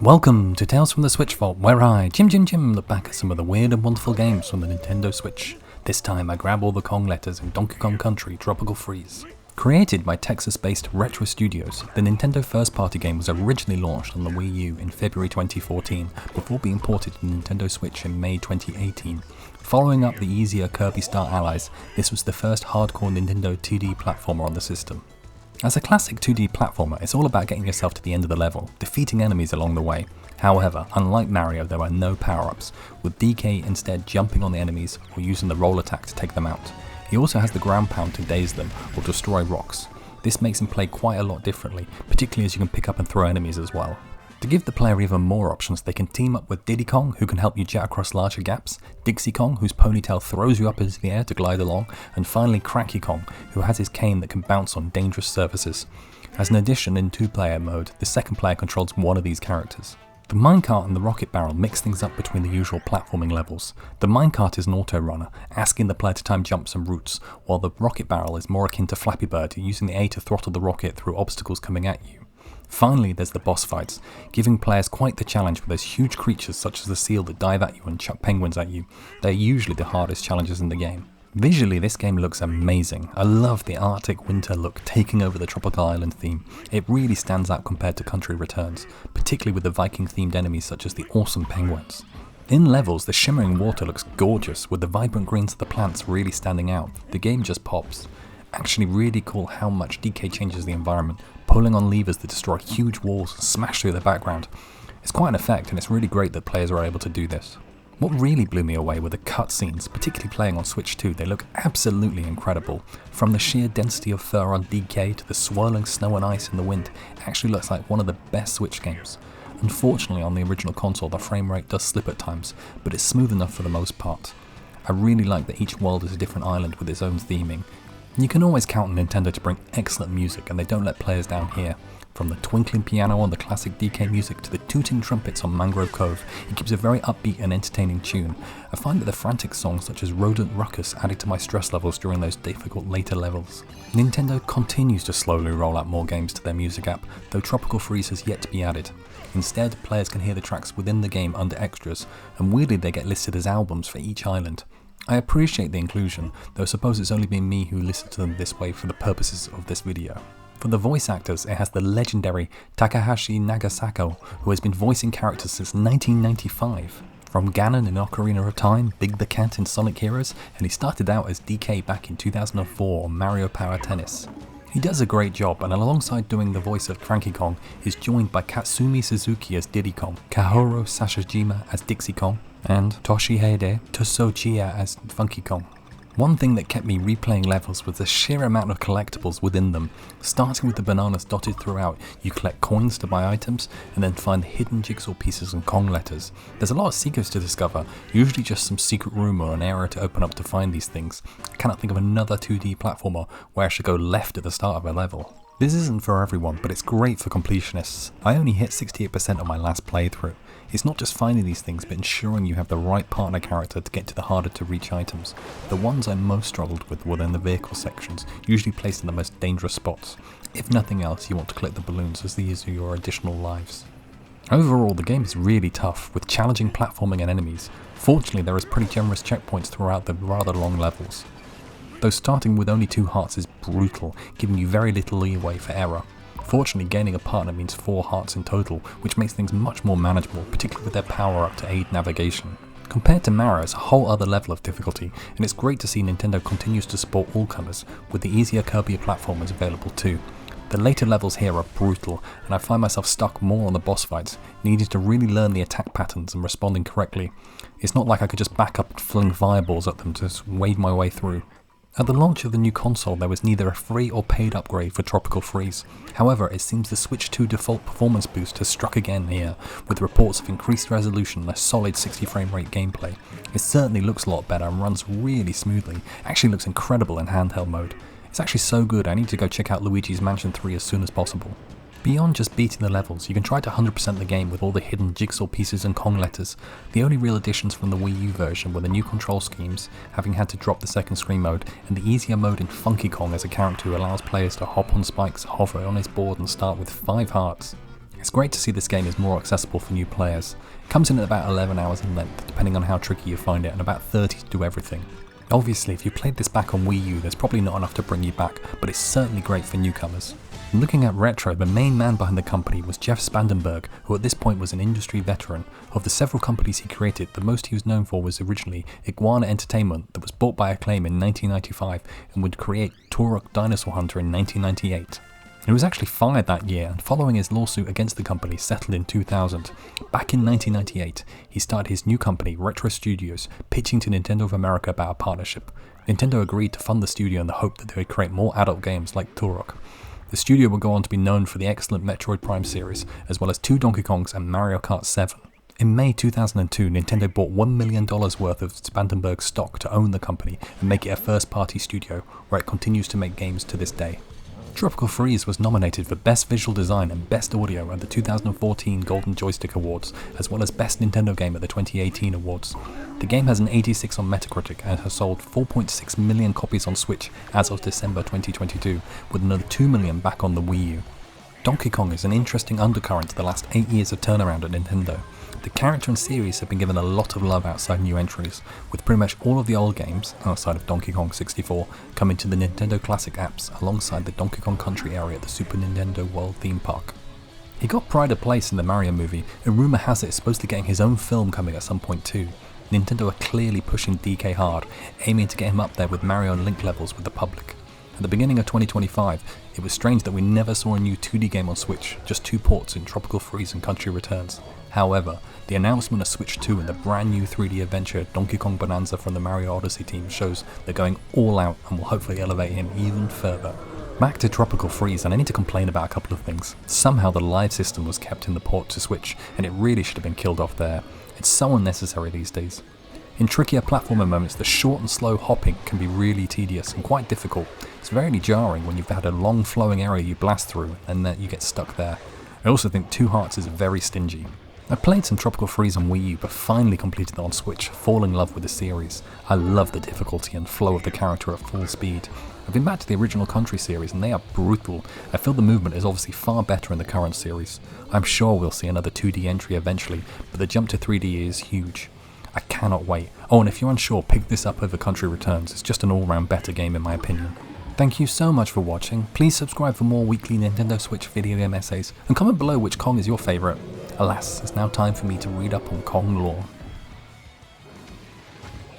Welcome to Tales from the Switch Vault, where I, Jim, look back at some of the weird and wonderful games from the Nintendo Switch. This time I grab all the Kong letters in Donkey Kong Country Tropical Freeze. Created by Texas-based Retro Studios, the Nintendo first-party game was originally launched on the Wii U in February 2014, before being ported to Nintendo Switch in May 2018. Following up the easier Kirby Star Allies, this was the first hardcore Nintendo 2D platformer on the system. As a classic 2D platformer, it's all about getting yourself to the end of the level, defeating enemies along the way. However, unlike Mario, there are no power-ups, with DK instead jumping on the enemies or using the roll attack to take them out. He also has the ground pound to daze them or destroy rocks. This makes him play quite a lot differently, particularly as you can pick up and throw enemies as well. To give the player even more options, they can team up with Diddy Kong, who can help you jet across larger gaps, Dixie Kong, whose ponytail throws you up into the air to glide along, and finally Cranky Kong, who has his cane that can bounce on dangerous surfaces. As an addition in two-player mode, the second player controls one of these characters. The minecart and the rocket barrel mix things up between the usual platforming levels. The minecart is an auto-runner, asking the player to time jumps and routes, while the rocket barrel is more akin to Flappy Bird, using the A to throttle the rocket through obstacles coming at you. Finally, there's the boss fights, giving players quite the challenge with those huge creatures such as the seal that dive at you and chuck penguins at you. They're usually the hardest challenges in the game. Visually, this game looks amazing. I love the Arctic winter look taking over the tropical island theme. It really stands out compared to Country Returns, particularly with the Viking-themed enemies such as the awesome penguins. In levels, the shimmering water looks gorgeous, with the vibrant greens of the plants really standing out. The game just pops. Actually really cool how much DK changes the environment, pulling on levers that destroy huge walls and smash through the background. It's quite an effect, and it's really great that players are able to do this. What really blew me away were the cutscenes, particularly playing on Switch 2. They look absolutely incredible. From the sheer density of fur on DK to the swirling snow and ice in the wind, it actually looks like one of the best Switch games. Unfortunately, on the original console, the frame rate does slip at times, but it's smooth enough for the most part. I really like that each world is a different island with its own theming. You can always count on Nintendo to bring excellent music, and they don't let players down here. From the twinkling piano on the classic DK music to the tooting trumpets on Mangrove Cove, it keeps a very upbeat and entertaining tune. I find that the frantic songs such as Rodent Ruckus added to my stress levels during those difficult later levels. Nintendo continues to slowly roll out more games to their music app, though Tropical Freeze has yet to be added. Instead, players can hear the tracks within the game under extras, and weirdly they get listed as albums for each island. I appreciate the inclusion, though I suppose it's only been me who listened to them this way for the purposes of this video. For the voice actors, it has the legendary Takahashi Nagasako, who has been voicing characters since 1995. From Ganon in Ocarina of Time, Big the Cat in Sonic Heroes, and he started out as DK back in 2004 on Mario Power Tennis. He does a great job, and alongside doing the voice of Cranky Kong, is joined by Katsumi Suzuki as Diddy Kong, Kaoru Sashijima as Dixie Kong, and Toshihide Tosochiya as Funky Kong. One thing that kept me replaying levels was the sheer amount of collectibles within them. Starting with the bananas dotted throughout, you collect coins to buy items, and then find hidden jigsaw pieces and Kong letters. There's a lot of secrets to discover, usually just some secret room or an area to open up to find these things. I cannot think of another 2D platformer where I should go left at the start of a level. This isn't for everyone, but it's great for completionists. I only hit 68% on my last playthrough. It's not just finding these things, but ensuring you have the right partner character to get to the harder to reach items. The ones I most struggled with were in the vehicle sections, usually placed in the most dangerous spots. If nothing else, you want to collect the balloons as these are your additional lives. Overall, the game is really tough, with challenging platforming and enemies. Fortunately, there is pretty generous checkpoints throughout the rather long levels. Though starting with only 2 hearts is brutal, giving you very little leeway for error. Fortunately, gaining a partner means 4 hearts in total, which makes things much more manageable, particularly with their power up to aid navigation. Compared to Mario, it's a whole other level of difficulty, and it's great to see Nintendo continues to support all comers, with the easier Kirby platformers available too. The later levels here are brutal, and I find myself stuck more on the boss fights, needing to really learn the attack patterns and responding correctly. It's not like I could just back up and fling fireballs at them to wade my way through. At the launch of the new console, there was neither a free or paid upgrade for Tropical Freeze. However, it seems the Switch 2 default performance boost has struck again here, with reports of increased resolution and a solid 60 frame rate gameplay. It certainly looks a lot better and runs really smoothly, actually looks incredible in handheld mode. It's actually so good I need to go check out Luigi's Mansion 3 as soon as possible. Beyond just beating the levels, you can try to 100% the game with all the hidden jigsaw pieces and Kong letters. The only real additions from the Wii U version were the new control schemes, having had to drop the second screen mode, and the easier mode in Funky Kong as a character who allows players to hop on spikes, hover on his board and start with 5 hearts. It's great to see this game is more accessible for new players. It comes in at about 11 hours in length, depending on how tricky you find it, and about 30 to do everything. Obviously, if you played this back on Wii U, there's probably not enough to bring you back, but it's certainly great for newcomers. Looking at Retro, the main man behind the company was Jeff Spandenberg, who at this point was an industry veteran. Of the several companies he created, the most he was known for was originally Iguana Entertainment, that was bought by Acclaim in 1995 and would create Turok Dinosaur Hunter in 1998. He was actually fired that year, and following his lawsuit against the company settled in 2000. Back in 1998, he started his new company, Retro Studios, pitching to Nintendo of America about a partnership. Nintendo agreed to fund the studio in the hope that they would create more adult games like Turok. The studio would go on to be known for the excellent Metroid Prime series, as well as 2 Donkey Kongs and Mario Kart 7. In May 2002, Nintendo bought $1 million worth of Spandenberg's stock to own the company and make it a first-party studio, where it continues to make games to this day. Tropical Freeze was nominated for Best Visual Design and Best Audio at the 2014 Golden Joystick Awards, as well as Best Nintendo Game at the 2018 Awards. The game has an 86 on Metacritic and has sold 4.6 million copies on Switch as of December 2022, with another 2 million back on the Wii U. Donkey Kong is an interesting undercurrent to the last 8 years of turnaround at Nintendo. The character and series have been given a lot of love outside new entries, with pretty much all of the old games, outside of Donkey Kong 64, coming to the Nintendo Classic apps alongside the Donkey Kong Country area at the Super Nintendo World theme park. He got pride of place in the Mario movie, and rumour has it it's supposed to be getting his own film coming at some point too. Nintendo are clearly pushing DK hard, aiming to get him up there with Mario and Link levels with the public. At the beginning of 2025, it was strange that we never saw a new 2D game on Switch, just 2 ports in Tropical Freeze and Country Returns. However, the announcement of Switch 2 and the brand new 3D adventure Donkey Kong Bonanza from the Mario Odyssey team shows they're going all out and will hopefully elevate him even further. Back to Tropical Freeze, and I need to complain about a couple of things. Somehow the live system was kept in the port to Switch, and it really should have been killed off there. It's so unnecessary these days. In trickier platformer moments, the short and slow hopping can be really tedious and quite difficult. It's very jarring when you've had a long flowing area you blast through and then you get stuck there. I also think 2 Hearts is very stingy. I played some Tropical Freeze on Wii U, but finally completed it on Switch, falling in love with the series. I love the difficulty and flow of the character at full speed. I've been back to the original Country series and they are brutal. I feel the movement is obviously far better in the current series. I'm sure we'll see another 2D entry eventually, but the jump to 3D is huge. I cannot wait. Oh, and if you're unsure, pick this up over Country Returns. It's just an all-round better game in my opinion. Thank you so much for watching. Please subscribe for more weekly Nintendo Switch video game essays, and comment below which Kong is your favourite. Alas, it's now time for me to read up on Kong lore.